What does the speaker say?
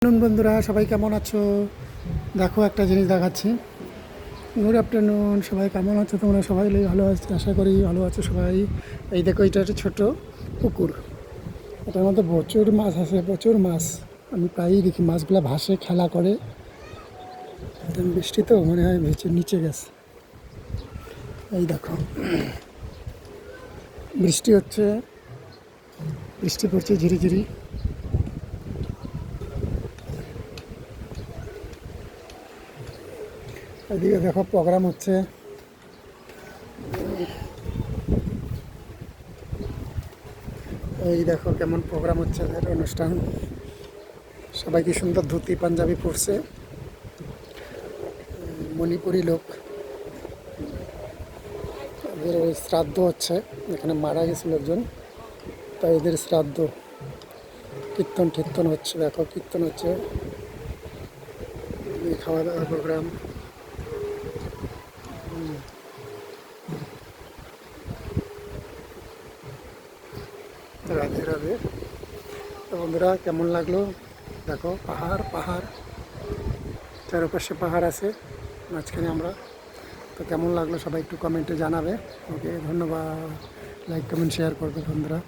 বন্ধুরা সবাই কেমন আছো? দেখো একটা জিনিস দেখাচ্ছি। গুড আফটারনুন, সবাই কেমন আছো? তোমরা সবাই ভালো আছো, আশা করি ভালো আছো সবাই। এই দেখো, এটা একটা ছোটো পুকুর। এটার মধ্যে প্রচুর মাছ আছে, প্রচুর মাছ। আমি প্রায়ই দেখি মাছগুলো ভাসে, খেলা করে। বৃষ্টি তো মনে হয় নিচে গেছে। এই দেখো, বৃষ্টি হচ্ছে, বৃষ্টি পড়ছে ঝিরিঝিরি। এদিকে দেখো প্রোগ্রাম হচ্ছে। এই দেখো কেমন প্রোগ্রাম হচ্ছে, এদের অনুষ্ঠান। সবাই কি সুন্দর ধুতি পাঞ্জাবি পরছে, মণিপুরি লোক। এদের ওই শ্রাদ্ধ হচ্ছে, এখানে মারা গেছিল একজন, তাই এদের শ্রাদ্ধ। কীর্তন টীর্তন হচ্ছে, দেখো কীর্তন হচ্ছে, খাওয়া দাওয়ার প্রোগ্রাম। রাধে রাধে। তো বন্ধুরা, কেমন লাগলো? দেখো পাহাড় পাহাড়, চারপাশে পাহাড় আছে, মাঝখানে আমরা। তো কেমন লাগলো সবাই একটু কমেন্টে জানাবে। ওকে, ধন্যবাদ। লাইক কমেন্ট শেয়ার করবে বন্ধুরা।